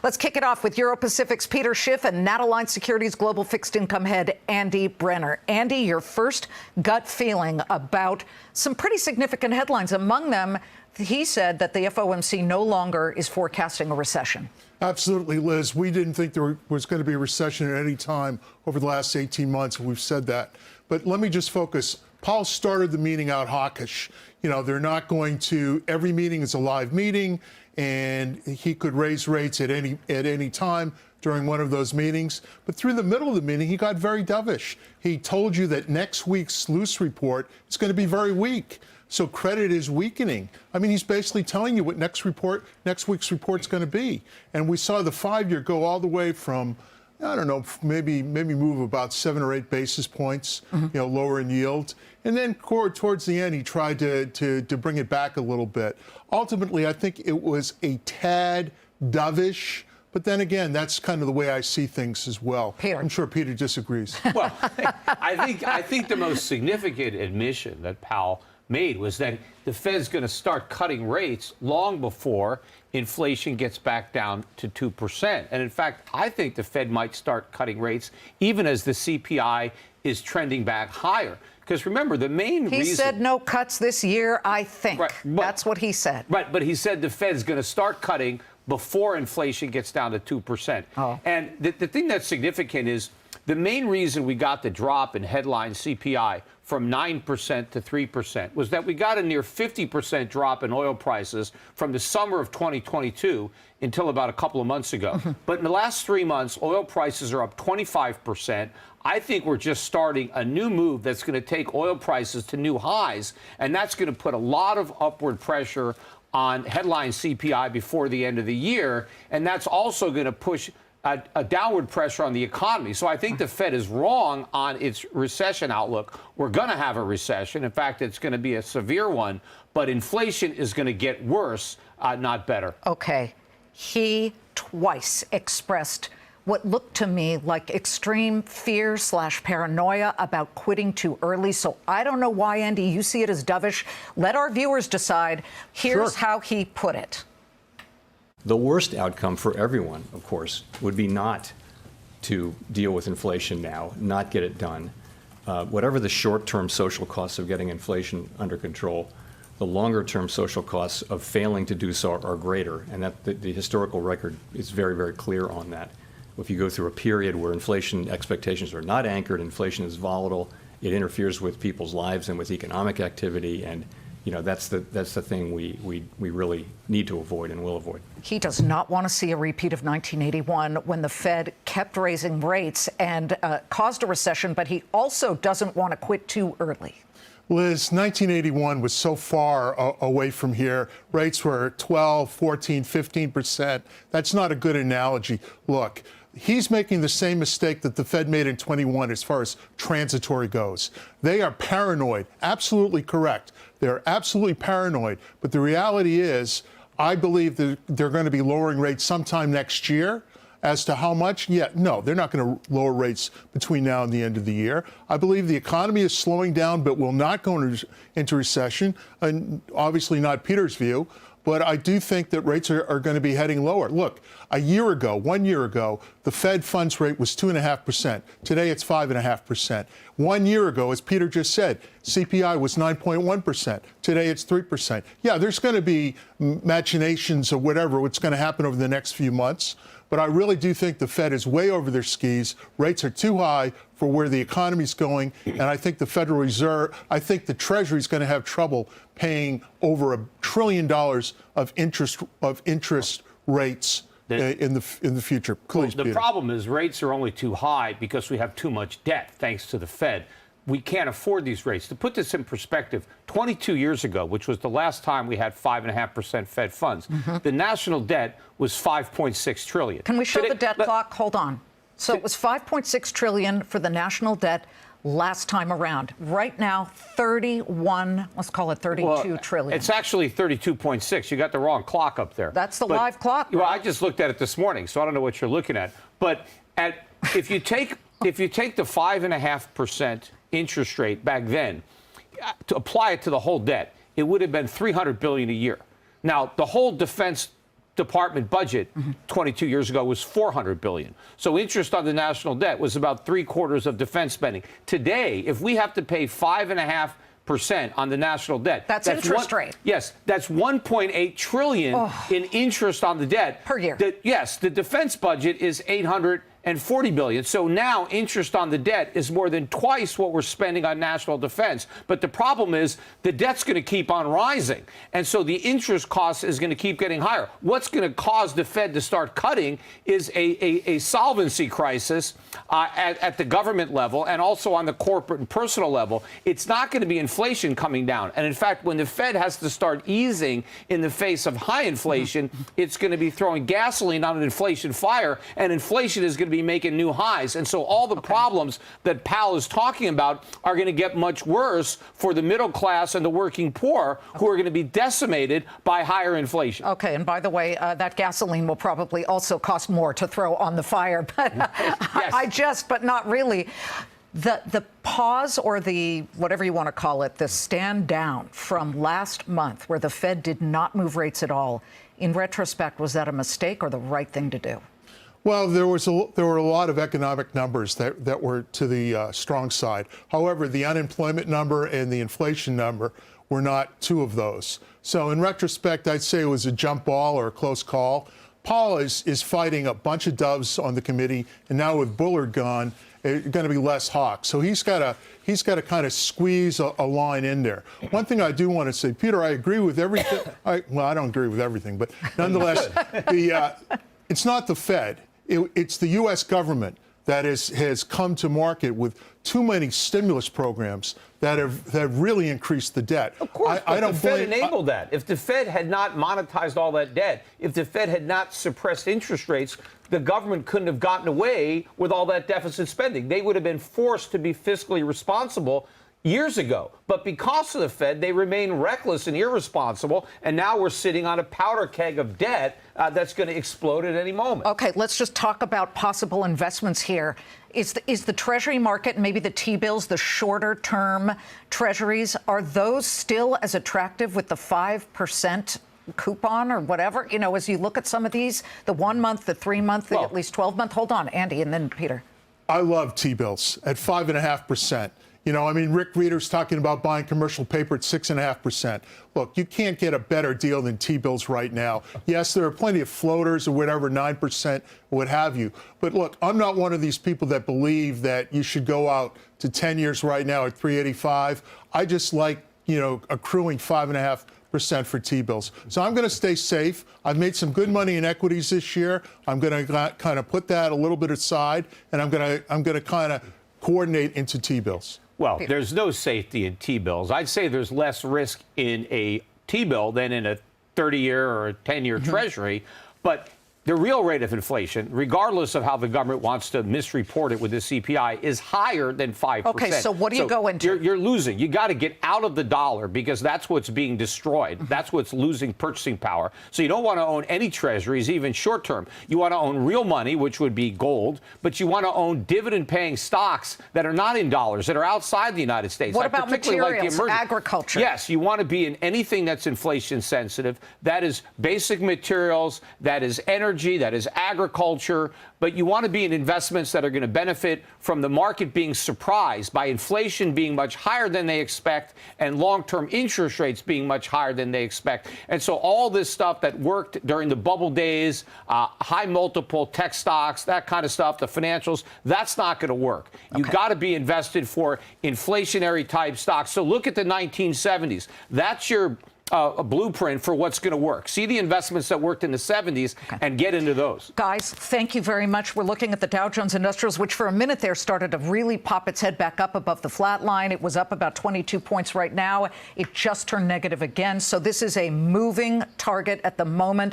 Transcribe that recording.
Let's kick it off with Euro-Pacific's Peter Schiff and Nataline Securities Global Fixed Income Head Andy Brenner. Andy, your first gut feeling about some pretty significant headlines. Among them, he said that the FOMC no longer is forecasting a recession. Absolutely, Liz. We didn't think there was going to be a recession at any time over the last 18 months. We've said that. But let me just focus. Powell started the meeting out hawkish. You know, they're not going to, every meeting is a live meeting, and he could raise rates at any time during one of those meetings. But through the middle of the meeting, he got very dovish. He told you that next week's loose report is going to be very weak. So credit is weakening. I mean, he's basically telling you what next week's report's going to be. And we saw the 5-year go all the way from, I don't know, maybe move about 7 or 8 basis points, lower in yield. And then towards the end, he tried to bring it back a little bit. Ultimately, I think it was a tad dovish. But then again, that's kind of the way I see things as well. Peter. I'm sure Peter disagrees. Well, I think the most significant admission that Powell made was that the Fed's going to start cutting rates long before inflation gets back down to 2%. And in fact, I think the Fed might start cutting rates even as the CPI is trending back higher. Because remember, the main reason... He said no cuts this year, I think. Right, that's what he said. Right, but he said the Fed's going to start cutting before inflation gets down to 2%. Oh. And the thing that's significant is the main reason we got the drop in headline CPI from 9% to 3% was that we got a near 50% drop in oil prices from the summer of 2022 until about a couple of months ago. But in the last 3 months, oil prices are up 25%. I think we're just starting a new move that's going to take oil prices to new highs, and that's going to put a lot of upward pressure on headline CPI before the end of the year, and that's also going to push a downward pressure on the economy. So I think the Fed is wrong on its recession outlook. We're going to have a recession. In fact, it's going to be a severe one, but inflation is going to get worse, not better. Okay. He twice expressed what looked to me like extreme fear / paranoia about quitting too early. So I don't know why, Andy, you see it as dovish. Let our viewers decide. Here's how he put it. The worst outcome for everyone, of course, would be not to deal with inflation now, not get it done. Whatever the short-term social costs of getting inflation under control, the longer-term social costs of failing to do so are greater, and that the historical record is very, very clear on that. If you go through a period where inflation expectations are not anchored, inflation is volatile, it interferes with people's lives and with economic activity, and that's the thing we really need to avoid and will avoid. He does not want to see a repeat of 1981 when the Fed kept raising rates and caused a recession, but he also doesn't want to quit too early. Liz, 1981 was so far away from here. Rates were 12, 14, 15%. That's not a good analogy. Look, he's making the same mistake that the Fed made in 21 as far as transitory goes. They are paranoid. Absolutely correct. They're absolutely paranoid. But the reality is, I believe that they're going to be lowering rates sometime next year. As to how much? No, they're not going to lower rates between now and the end of the year. I believe the economy is slowing down, but will not go into recession, and obviously not Peter's view. But I do think that rates are going to be heading lower. Look, 1 year ago, the Fed funds rate was 2.5%. Today, it's 5.5%. 1 year ago, as Peter just said, CPI was 9.1%. Today, it's 3%. Yeah, there's going to be machinations or what's going to happen over the next few months. But I really do think the Fed is way over their skis. Rates are too high for where the economy's going. And I think the Federal Reserve, I think the Treasury is going to have trouble paying over $1 trillion of interest rates in the future. Please, the problem is rates are only too high because we have too much debt, thanks to the Fed. We can't afford these rates. To put this in perspective, 22 years ago, which was the last time we had 5.5% Fed funds, the national debt was $5.6 trillion. Can we show the debt clock? Hold on. So it was $5.6 trillion for the national debt last time around. Right now, 31, let's call it 32 trillion. It's actually 32.6. You got the wrong clock up there. That's the live clock. Well, I just looked at it this morning, so I don't know what you're looking at. But if you take the 5.5% interest rate back then, to apply it to the whole debt, it would have been $300 billion a year. Now, the whole defense department budget 22 years ago was $400 billion. So interest on the national debt was about 3/4 of defense spending. Today, if we have to pay 5.5% on the national debt, that's interest rate. Yes, that's 1.8 trillion in interest on the debt per year. Yes, the defense budget is $840 billion. So now interest on the debt is more than twice what we're spending on national defense. But the problem is the debt's going to keep on rising. And so the interest cost is going to keep getting higher. What's going to cause the Fed to start cutting is a solvency crisis at the government level and also on the corporate and personal level. It's not going to be inflation coming down. And in fact, when the Fed has to start easing in the face of high inflation, it's going to be throwing gasoline on an inflation fire, and inflation is going to be making new highs. And so all the problems that Powell is talking about are going to get much worse for the middle class and the working poor, who are going to be decimated by higher inflation. Okay, and by the way, that gasoline will probably also cost more to throw on the fire, but Yes. but not really. The pause, or the whatever you want to call it, the stand down from last month where the Fed did not move rates at all, in retrospect, was that a mistake or the right thing to do? Well, there were a lot of economic numbers that were to the strong side. However, the unemployment number and the inflation number were not two of those. So in retrospect, I'd say it was a jump ball or a close call. Paul is fighting a bunch of doves on the committee, and now with Bullard gone, it's going to be less hawks. So he's got to kind of squeeze a line in there. One thing I do want to say, Peter, I agree with everything. Well, I don't agree with everything, but nonetheless, it's not the Fed. It's the U.S. government that has come to market with too many stimulus programs that have really increased the debt. Of course, the Fed enabled that. If the Fed had not monetized all that debt, if the Fed had not suppressed interest rates, the government couldn't have gotten away with all that deficit spending. They would have been forced to be fiscally responsible years ago. But because of the Fed, they remain reckless and irresponsible. And now we're sitting on a powder keg of debt that's going to explode at any moment. Okay, let's just talk about possible investments here. Is the Treasury market, maybe the T-bills, the shorter-term Treasuries, are those still as attractive with the 5% coupon or whatever? You know, as you look at some of these, the 1 month, the 3 month, the at least 12 month. Hold on, Andy, and then Peter. I love T-bills at 5.5%. You know, I mean, Rick Reeder's talking about buying commercial paper at 6.5%. Look, you can't get a better deal than T-bills right now. Yes, there are plenty of floaters or whatever, 9%, what have you. But look, I'm not one of these people that believe that you should go out to 10 years right now at 3.85. I just like, you know, accruing 5.5% for T-bills. So I'm going to stay safe. I've made some good money in equities this year. I'm going to kind of put that a little bit aside, and I'm going to kind of coordinate into T-bills. Well, there's no safety in T-bills. I'd say there's less risk in a T-bill than in a 30-year or a 10-year Treasury. But the real rate of inflation, regardless of how the government wants to misreport it with the CPI, is higher than 5%. Okay, so what do you go into? You're losing. You got to get out of the dollar because that's what's being destroyed. That's what's losing purchasing power. So you don't want to own any treasuries, even short term. You want to own real money, which would be gold, but you want to own dividend-paying stocks that are not in dollars, that are outside the United States. What about materials, agriculture? Yes, you want to be in anything that's inflation sensitive. That is basic materials, that is energy, that is agriculture, but you want to be in investments that are going to benefit from the market being surprised by inflation being much higher than they expect and long-term interest rates being much higher than they expect. And so all this stuff that worked during the bubble days, high multiple tech stocks, that kind of stuff, the financials, that's not going to work. You've got to be invested for inflationary type stocks. So look at the 1970s. That's your a blueprint for what's going to work. See the investments that worked in the 70s and get into those. Guys, thank you very much. We're looking at the Dow Jones Industrials, which for a minute there started to really pop its head back up above the flat line. It was up about 22 points right now. It just turned negative again. So this is a moving target at the moment.